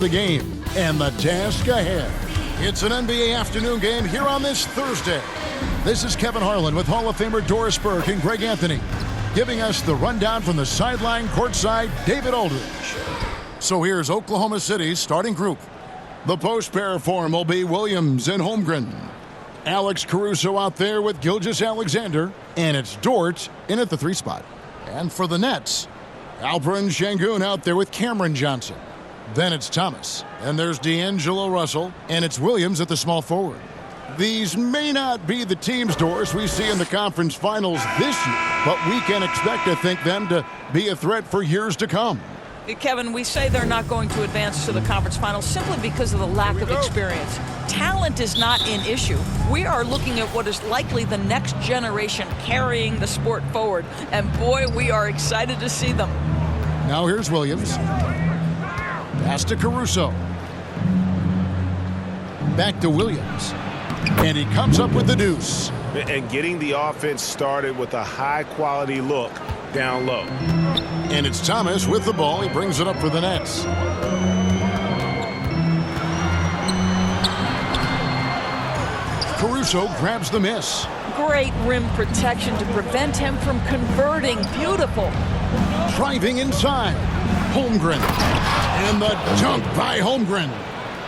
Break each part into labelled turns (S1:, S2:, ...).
S1: the game and the task ahead. It's an NBA afternoon game here on this Thursday. This is Kevin Harlan with Hall of Famer Doris Burke and Greg Anthony, giving us the rundown from the sideline courtside, David Aldridge. So here's Oklahoma City's starting group. The post pair form will be Williams and Holmgren. Alex Caruso out there with Gilgeous-Alexander, and it's Dort in at the 3 spot. And for the Nets, Alperen Şengün out there with Cameron Johnson. Then it's Thomas, and there's D'Angelo Russell, and it's Williams at the small forward. These may not be the teams, Doris, we see in the conference finals this year, but we can expect to think them to be a threat for years to come.
S2: Kevin, we say they're not going to advance to the conference finals simply because of the lack of experience. Talent is not an issue. We are looking at what is likely the next generation carrying the sport forward, and boy, we are excited to see them.
S1: Now here's Williams. Pass to Caruso. Back to Williams. And he comes up with the deuce.
S3: And getting the offense started with a high-quality look down low.
S1: And it's Thomas with the ball. He brings it up for the Nets. Caruso grabs the miss.
S2: Great rim protection to prevent him from converting. Beautiful.
S1: Driving inside. Holmgren. And the dunk by Holmgren.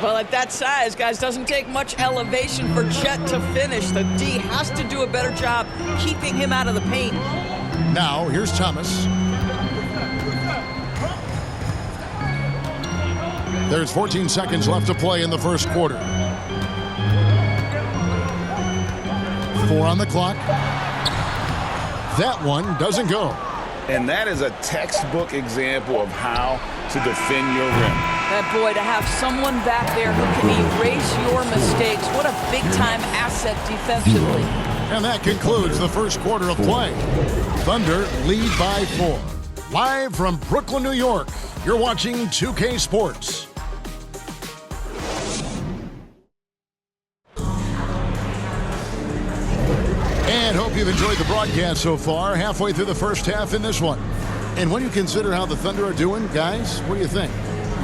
S2: Well, at that size, guys, doesn't take much elevation for Chet to finish. The D has to do a better job keeping him out of the paint.
S1: Now, here's Thomas. There's 14 seconds left to play in the first quarter. 4 on the clock. That one doesn't go.
S3: And that is a textbook example of how to defend your rim.
S2: That boy, to have someone back there who can erase your mistakes. What a big-time asset defensively.
S1: And that concludes the first quarter of play. Thunder lead by 4. Live from Brooklyn, New York, you're watching 2K Sports. And hope you've enjoyed the broadcast so far. Halfway through the first half in this one. And when you consider how the Thunder are doing, guys, what do you think?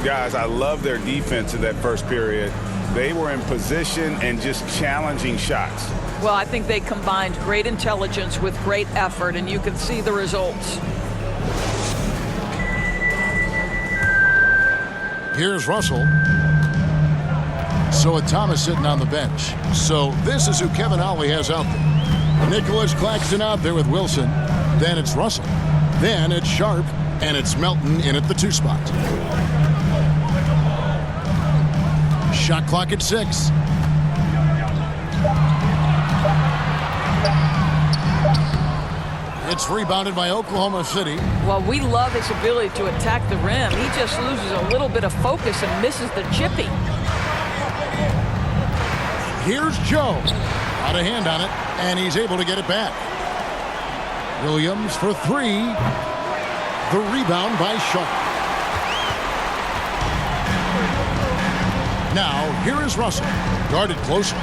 S3: Guys, I love their defense in that first period. They were in position and just challenging shots.
S2: Well, I think they combined great intelligence with great effort, and you can see the results.
S1: Here's Russell. So with Thomas sitting on the bench. So this is who Kevin Ollie has out there. Nicholas Claxton out there with Wilson. Then it's Russell. Then it's Sharp. And it's Melton in at the 2 spot. Shot clock at 6. It's rebounded by Oklahoma City.
S2: Well, we love his ability to attack the rim. He just loses a little bit of focus and misses the chippy.
S1: Here's Joe. Got a hand on it, and he's able to get it back. Williams for 3. The rebound by Sharp. Now, here is Russell. Guarded closer.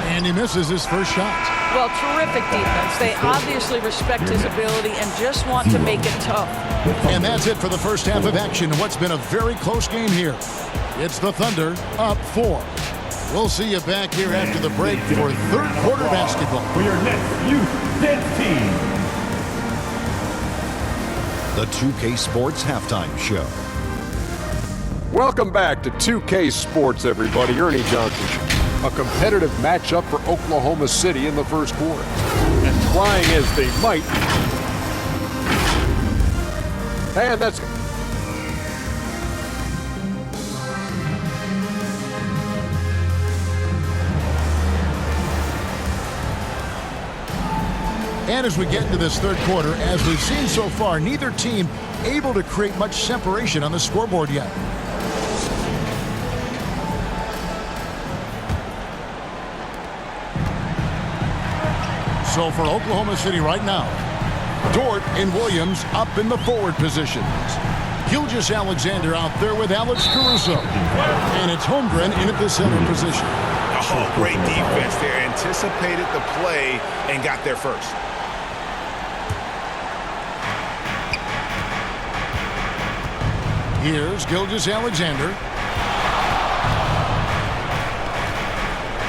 S1: And he misses his first shot.
S2: Well, terrific defense. They obviously respect his ability and just want to make it tough.
S1: And that's it for the first half of action in what's been a very close game here. It's the Thunder up 4. We'll see you back here after the break for third quarter basketball.
S4: For your next youth dance team.
S5: The 2K Sports Halftime Show.
S6: Welcome back to 2K Sports, everybody. Ernie Johnson. A competitive matchup for Oklahoma City in the first quarter. And trying as they might. And that's...
S1: And as we get into this third quarter, as we've seen so far, neither team able to create much separation on the scoreboard yet. So for Oklahoma City right now, Dort and Williams up in the forward positions. Gilgeous-Alexander out there with Alex Caruso. And it's Holmgren in at the center position.
S3: Oh, great defense there. Anticipated the play and got there first.
S1: Here's Gilgeous-Alexander.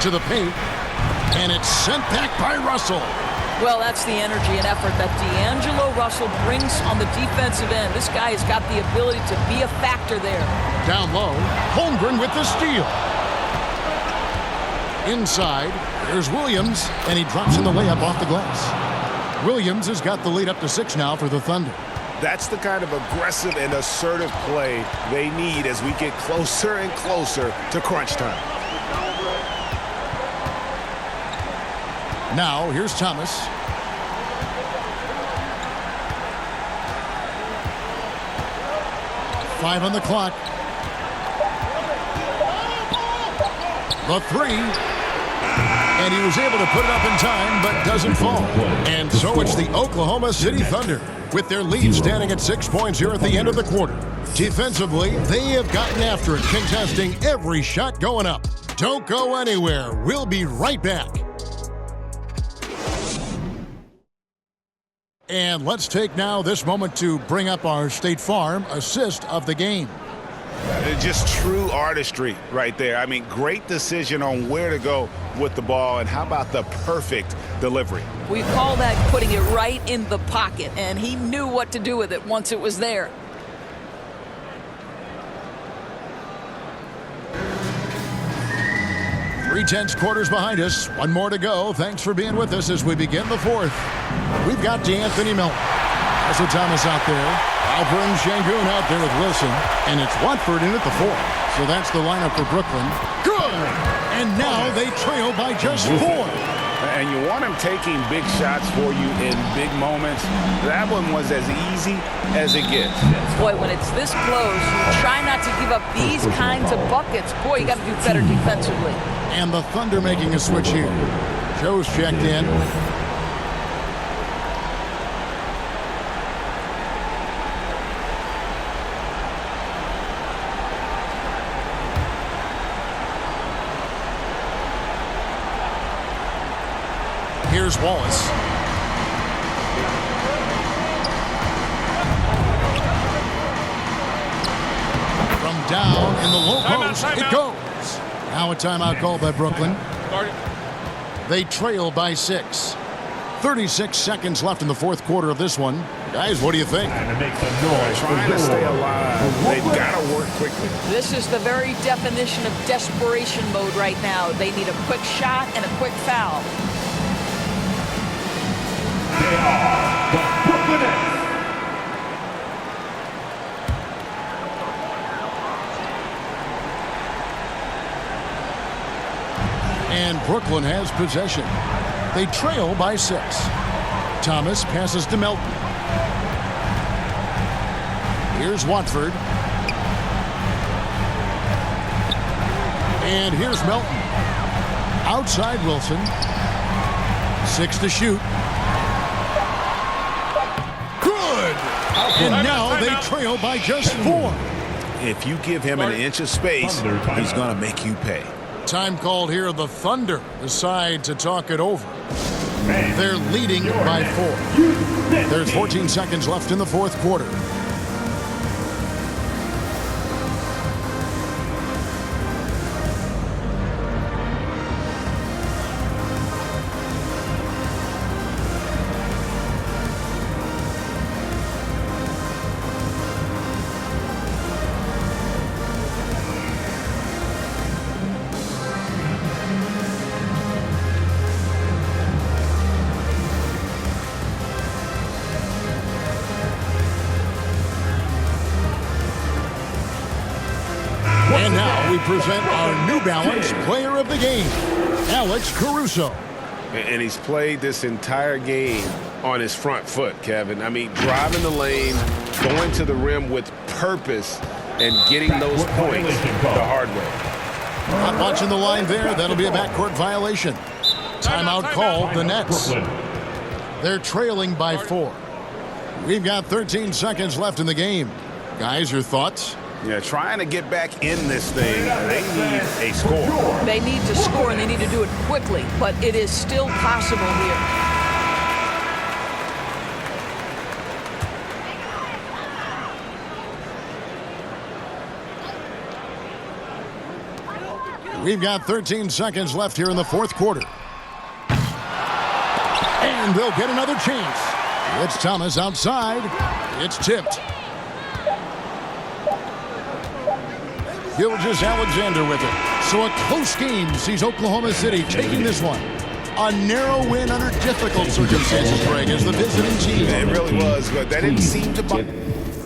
S1: To the paint. And it's sent back by Russell.
S2: Well, that's the energy and effort that D'Angelo Russell brings on the defensive end. This guy has got the ability to be a factor there.
S1: Down low, Holmgren with the steal. Inside, there's Williams, and he drops in the layup off the glass. Williams has got the lead up to 6 now for the Thunder.
S3: That's the kind of aggressive and assertive play they need as we get closer and closer to crunch time.
S1: Now, here's Thomas. Five on the clock. The three. And he was able to put it up in time, but doesn't fall. And so it's the Oklahoma City Thunder, with their lead standing at 6 points here at the end of the quarter. Defensively, they have gotten after it, contesting every shot going up. Don't go anywhere. We'll be right back. And let's take now this moment to bring up our State Farm assist of the game.
S3: Just true artistry right there. I mean, great decision on where to go with the ball, and how about the perfect delivery?
S2: We call that putting it right in the pocket, and he knew what to do with it once it was there.
S1: Three-tenths quarters behind us. One more to go. Thanks for being with us as we begin the fourth. We've got D'Anthony Melton. Also Thomas out there. Alperin Sengun out there with Wilson. And it's Watford in at the 4. So that's the lineup for Brooklyn. Good! And now they trail by just 4.
S3: And you want him taking big shots for you in big moments. That one was as easy as it gets.
S2: Boy, when it's this close, you try not to give up these kinds of buckets. Boy, you got to do better defensively.
S1: And the Thunder making a switch here. Joe's checked in. Here's Wallace. From down in the low post, it goes. Now a timeout called by Brooklyn. They trail by 6. 36 seconds left in the fourth quarter of this one. Guys, what do you think?
S4: And it makes a noise.
S3: Trying to stay alive. They've got to work quickly.
S2: This is the very definition of desperation mode right now. They need a quick shot and a quick foul.
S4: They are the Brooklyn Nets.
S1: And Brooklyn has possession. They trail by 6. Thomas passes to Melton. Here's Watford. And here's Melton. Outside Wilson. 6 to shoot. Good! And now they trail by just 4.
S3: If you give him an inch of space, he's going to make you pay.
S1: Time called here. The Thunder decide to talk it over. They're leading by 4. There's 14 seconds left in the fourth quarter. And now we present our New Balance Player of the Game, Alex Caruso.
S3: And he's played this entire game on his front foot, Kevin. I mean, driving the lane, going to the rim with purpose, and getting those points the hard way.
S1: Not watching the line there. That'll be a backcourt violation. Timeout called the Nets. They're trailing by 4. We've got 13 seconds left in the game. Guys, your thoughts?
S3: Yeah, trying to get back in this thing, they need a score.
S2: They need to score, and they need to do it quickly, but it is still possible here.
S1: We've got 13 seconds left here in the fourth quarter. And they'll get another chance. It's Thomas outside. It's tipped. Gilgeous-Alexander with it. So a close game sees Oklahoma City taking this one. A narrow win under difficult circumstances, Greg, as the visiting team.
S3: It really was, but that didn't seem to...